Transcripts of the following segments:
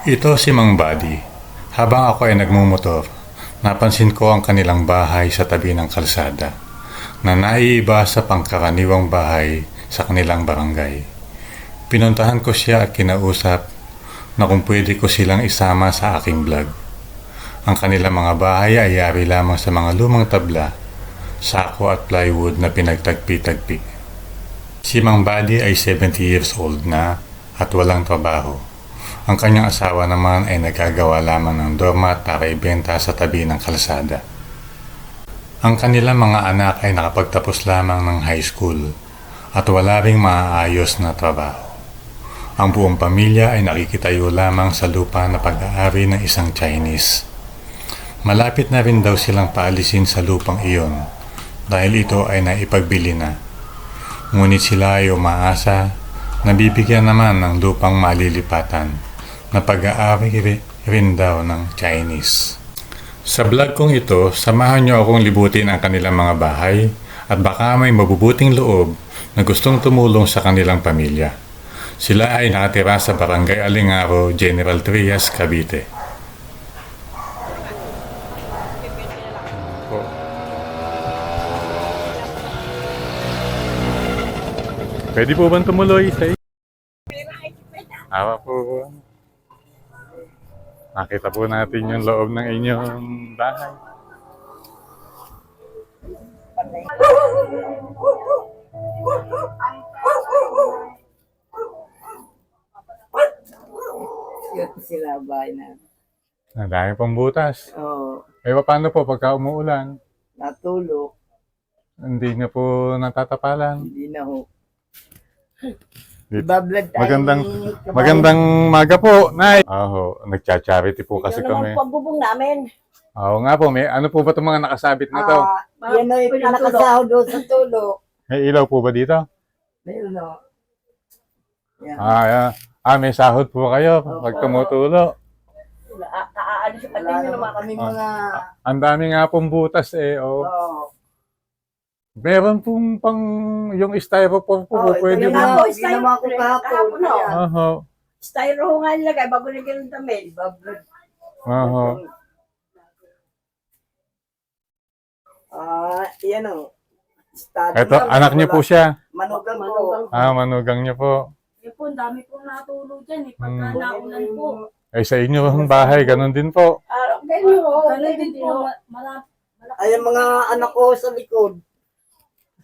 Ito si Mang Buddy. Habang ako ay nagmumotor, napansin ko ang kanilang bahay sa tabi ng kalsada na naiiba sa pangkaraniwang bahay sa kanilang barangay. Pinuntahan ko siya at kinausap na kung pwede ko silang isama sa aking vlog. Ang kanilang mga bahay ay yari lamang sa mga lumang tabla, sako at plywood na pinagtagpi-tagpi. Si Mang Buddy ay 70 years old na at walang trabaho. Ang kanyang asawa naman ay nagagawa lamang ng doormat para ibenta sa tabi ng kalsada. Ang kanilang mga anak ay nakapagtapos lamang ng high school at wala ring maayos na trabaho. Ang buong pamilya ay nakikitayo lamang sa lupa na pag-aari ng isang Chinese. Malapit na rin daw silang paalisin sa lupang iyon dahil ito ay naipagbili na. Ngunit sila ay umaasa na bibigyan naman ng lupang malilipatan na pag-aari rin daw ng Chinese. Sa vlog kong ito, samahan nyo akong libutin ang kanilang mga bahay at baka may mabubuting loob na gustong tumulong sa kanilang pamilya. Sila ay nakatira sa Barangay Alingaro, General Trias, Cavite. Pwede po bang tumuloy sa iyo? Awa po. Nakita po natin yung loob ng inyong bahay. Yun sila bahay na. Ang dami pong butas. Oo, Eh, paano po pagka umuulan? natulog. Hindi na po natatapalan. Hindi na ho. Dito. Ibablog tayo Magandang maga po, Nay. Nagcha-charity po kasi Yun kami. naman pambubong namin. Oo nga po, may ano po ba itong mga nakasabit na to? Yan o yung pinakasahod doon sa tulo. May ilaw po ba dito? Meron o. Yan. May sahod po kayo pag tumutulo. Kaaalis yung Wala pating nyo naman naman. kami mga... Ang dami nga pong butas eh. Oh. Oo. Meron pong pang yung styrofoam po, Oh, ito pwede yung mo. mga- Ako, ginawa ko kahapon. kahapon, no? Ayan. Oho. Styro ho nga nilagay bago nilagay ng damit. Ibablog. Oho. Yan o. Ito, anak niyo po siya. Manugang ko. Manugang. Manugang niyo po. Yun po, ang dami pong natulog dyan eh. Hmm. Pagka naulan po. Eh sa inyo ang bahay, ganun din po. Ganun ho. Ganun din po. Ay, yung mga anak ko sa likod.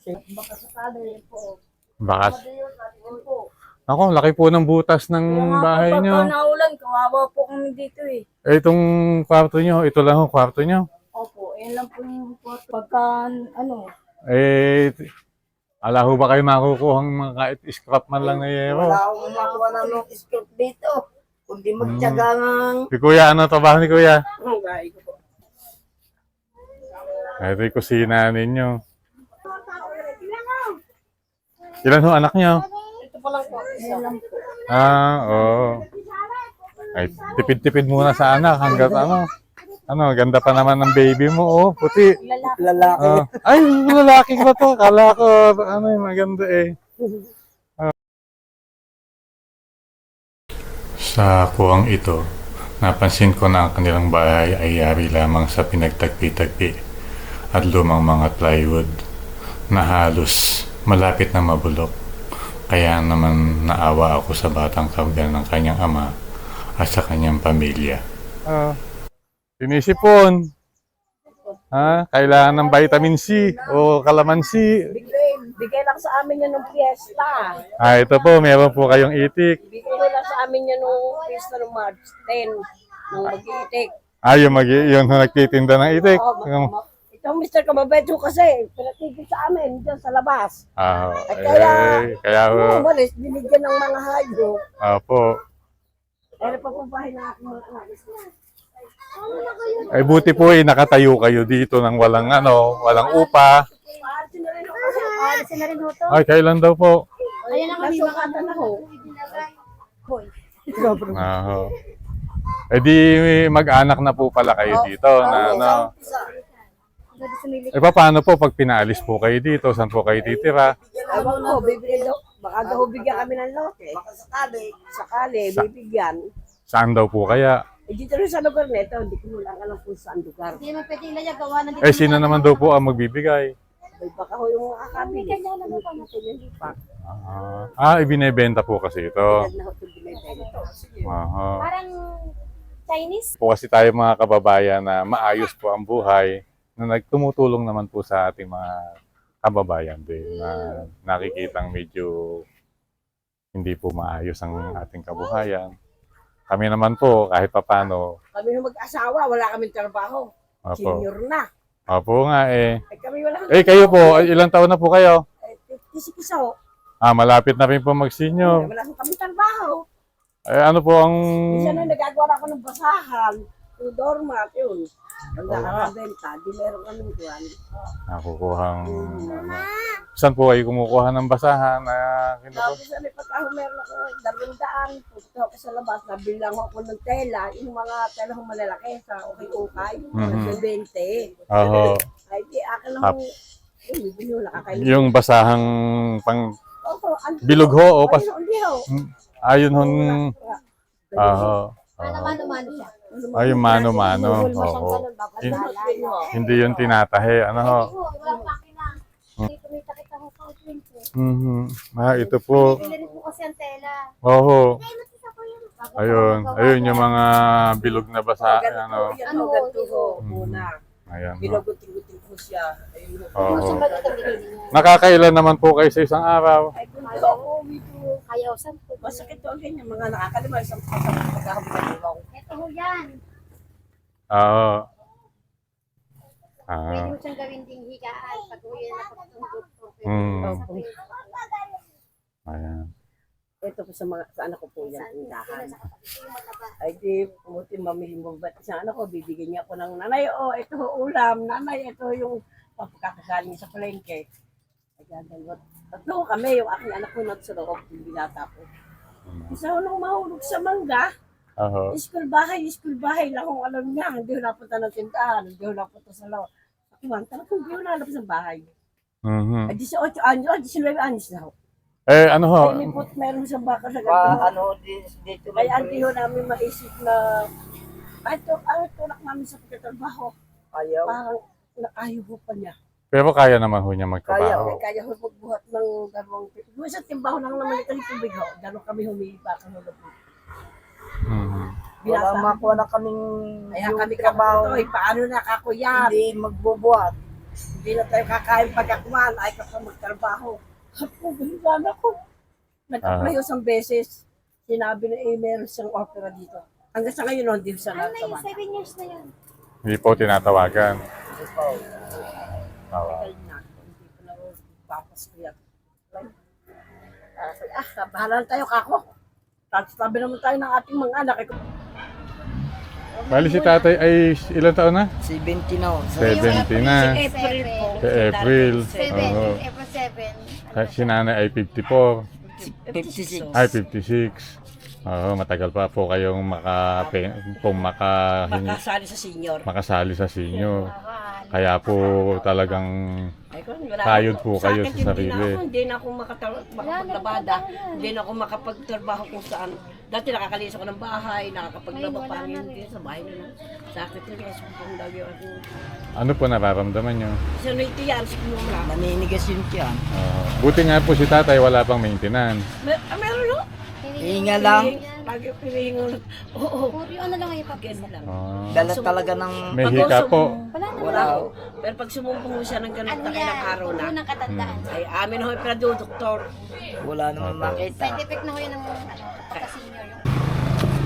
Baka sakali po. Bakas. Yun po. Ako, laki po ng butas ng bahay Pagka niyo. naulan, kawawa po kami dito eh. Eh, itong kwarto niyo, ito lang ang kwarto niyo. Opo, yan lang po yung pagka ano. Eh, ala ho ba kayo makukuha ng mga kahit scrap man lang na yero? Wala akong makuha na ng skirt dito. Kundi magtyaga ng... Si Kuya, ano trabaho ni Kuya? Ang gaya ko po. Ito yung kusina ninyo. Ilan ho anak niyo? Ito pa lang po. Isa lang po. Oo. Ay, tipid-tipid muna sa anak hanggat ano. Ano, ganda pa naman ng baby mo, oh, puti. Lalaki. Lalaki. Ay, lalaki ba to? Kala ko, ano yung maganda eh. Sa kuwang ito, napansin ko na ang kanilang bahay ay yari lamang sa pinagtagpi-tagpi at lumang mga plywood na halos malapit na mabulok. Kaya naman naawa ako sa batang kabgal ng kanyang ama at sa kanyang pamilya. Sinisipon. Kailangan ng vitamin C o kalamansi. Bigay lang sa amin yan nung fiesta. Ito po, meron po kayong itik. Bigay lang sa amin yan nung fiesta ng March 10. Nung mag-iitik. Yung nagtitinda ng itik. Itong Mr. Kababeto kasi, pinatigil sa amin dyan sa labas. Kaya Nung umalis, binigyan ng mga hayop. po. Pero papumpahin na aking mga anak. Ay buti po nakatayo kayo dito ng walang walang upa. Aalisin na rin ho to. Ay, kailan daw po? Ayan na kami makata na ho. Hoy. Eh di mag-anak na po pala kayo dito na Eh paano po pag pinaalis po kayo dito? Saan po kayo titira? Ewan ko, bibigyan daw. Baka daw bigyan kami ng lote. Baka sakali. Sakali, bibigyan. Saan daw po kaya? Eh, dito rin sa lugar na ito, hindi ko muna alam kung saan lugar. Hindi naman pwedeng ilagay, gawa na dito. Eh, sino naman daw po ang magbibigay? May baka ho yung mga kakabili. Ibinebenta po kasi ito. Na ho ito binibenta. Aha. Parang Chinese. Po kasi tayo mga kababayan na maayos po ang buhay na nagtumutulong naman po sa ating mga kababayan din na nakikitang medyo hindi po maayos ang ating kabuhayan. Kami naman po kahit papano, Kami yung mag-asawa, wala kaming trabaho. opo. Senior na. Opo nga eh. Eh kami wala Eh kayo po, ilang taon na po kayo? 56 ho. Malapit na rin po mag-senior. Wala kaming trabaho. Eh ano po ang... Minsan na nagagawa ako ng basahan. Yung doormat, yun. Wala nakabenta, di meron kaming kuwan. Nakukuhang... Saan po kayo kumukuha ng basahan na Tapos ano, pagka meron ako 200, punta ako sa labas, nabili lang ako ng tela, yung mga tela kong malalaki sa ukay-ukay, Mhm. 20. Oho. Ay, di akin lang Tap. yung bibili ko nakakain. Yung basahang pang Opo, bilog ho o pas... Hindi ho. Ayun hon... Oho. Mano-mano siya. Ay, yung mano-mano. Oo. Hindi yun tinatahe. Ano ho? Walang makina. Hindi kumita-kita ko sa outwing ko. Ito po. Bili rin po kasi ang tela. Oho. Ay, matisa ko yun. Ayun. Ayun yung mga bilog na basa. Ano. Ano, ganito ho, muna. Ayan. Ho. Binugutin ko siya. Ayun ho. Oho. Ba't ito bilhin niya? Nakakailan naman po kayo sa isang araw? Ay, kung ako, medyo Ayaw, saan po? masakit to ang ganyan. Mga nakakalimay sa pagkakabalimaw. Ito ho yan. Oo. Pwede mo siyang gawin ding higaan pag uwi na pagtungkot ko. Hmm. Ayan. Ito po sa anak ko po yan, tindahan. Ay di, pumuti mamili mo ba't sa anak ko, bibigyan niya ako ng nanay, ito ho ulam, nanay, ito yung pagkakagaling sa palengke. Ay gagawat. Tatlo kami, yung aking anak ko sa loob, yung binata ko. Isa ko nang mahulog sa mangga, Oho. school bahay lang kung alam niya, hindi ko napunta ng tindahan, hindi ko napunta sa loob. Akiwan, talagang hindi ko nalapos sa bahay. Ay 18 anyos, 19 anyos na ho. Eh, ano ho? Ay, may meron sa baka sa gabi. Dito Kaya hindi ho namin maisip na kahit ang tulak namin sa pagkatrabaho, ayaw. parang nakayo ho pa niya. Pero kaya naman ho niya magtrabaho. Kaya ho magbuhat ng dalawang yung isang timbaho lang naman ito yung tubig ho. Gano'n kami humiiba ka ho. Wala makuha na kaming Kaya yung kami trabaho. kapato, paano na kakuyan? Hindi magbubuhat. Hindi na tayo kakain pagkakuhan, ay kapag magtrabaho. Ako, bilan ako. Nag-apply ho isang beses. Sinabi na meron siyang opera dito. Hanggang sa ngayon, hindi siya Ano na yun? natawa. 7 years na yun. Hindi po tinatawagan. Tagal na. Hindi ko na papas ko yan. Bahala tayo kako. Tapos tabi naman tayo ng ating mga anak. Bali si tatay ay ilang taon na? 70 na. 70 na. April po. Sa April. 7. Oo. April 7. Si nanay ay 54. 56. Ay, 56. Oo, matagal pa po kayong Makasali sa senior. makasali sa senior. Kaya po talagang Ay, kung wala Kayod ako- po kayo akin, sa sarili. Hindi na ako makapaglabada. Hindi na ako makapagtrabaho kung saan. Dati nakakalinis ako ng bahay, nakakapaglaba pa rin hindi sa bahay nila. Sakit rin kasi kung lagi ako. ano po nararamdaman nyo? Isa na ito yan, sigmura. Maninigas yun siya. Buti nga po si tatay wala pang maintenance. Meron no? Hinga lang. Lagi pinihingal. Oo. Puro ano lang ngayon pag Ganun lang. Dala talaga ng May hika po. Wala na. Wala ho. Pero pag sumumpong mo siya ng ganun Ano takay ng yan? araw na, Unang katandaan. ay amin ho, pero do, doktor. wala naman makita. Side effect na ko yun ng pagka-senior yung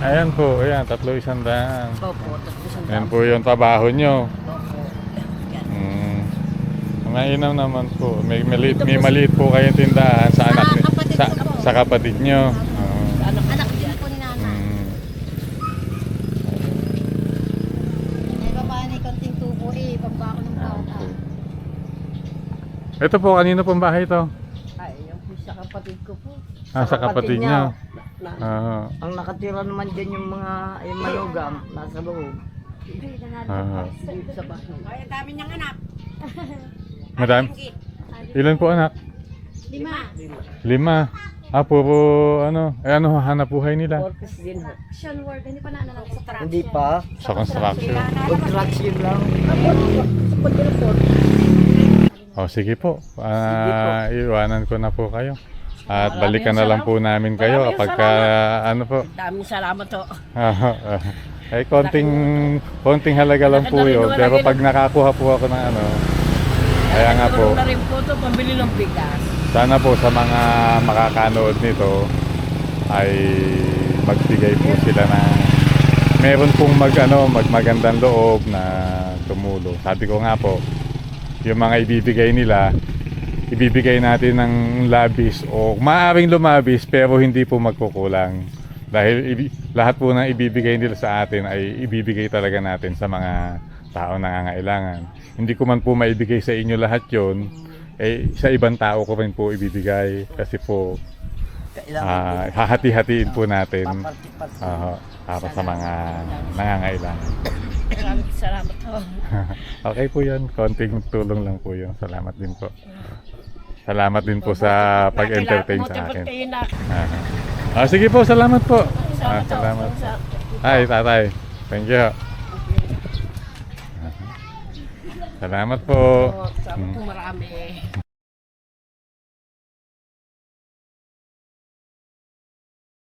Ayan po, ayan, 300. Opo, tapos ang Ayan po yung trabaho nyo. Opo. Yan. Mga inaw naman po. May maliit po kayong tindahan sa anak kapatid sa, ko po. sa kapatid nyo. anak din po ni nanay. May babae na konting tubo pambako ng bata. Ito po, kanino pong bahay ito? Ay, yung po sa kapatid ko po. Sa kapatid nyo. Ang nakatira naman dyan yung mga yung manugang nasa loob. Sa bahay. Ay, ang dami niyang anak. Madam? Ilan po anak? 5. 5. Puro ano, ano hanap buhay nila? Porkis din ho. Action word, hindi pa na sa truck. Hindi pa. Sa construction. Construction lang. Sige po. Iwanan ko na po kayo. At balikan na lang po namin kayo Maraming kapag ano po. Daming salamat ho. Konting halaga lang po yun. Pero pag nakakuha po ako ng ano, kaya nga po, Tulong na rin po ito, pambili ng bigas. sana po sa mga makakanood nito ay magbigay po sila ng meron pong magmagandang loob na tumulong. Sabi ko nga po, yung mga ibibigay nila, ibibigay natin ng labis o maaaring lumabis pero hindi po magkukulang. Dahil lahat po ng ibibigay nila sa atin ay ibibigay talaga natin sa mga tao na nangangailangan. Hindi ko man po maibigay sa inyo lahat yon, sa ibang tao ko rin po ibibigay kasi po hahati-hatiin po natin para sa mga nangangailangan. Maraming salamat ho. Okay po yun, konting tulong lang po yun. Salamat din po. Salamat din po sa pag-entertain sa akin. Sige po, salamat po. Salamat. Hi, tatay. Thank you. Salamat po. Salamat po marami.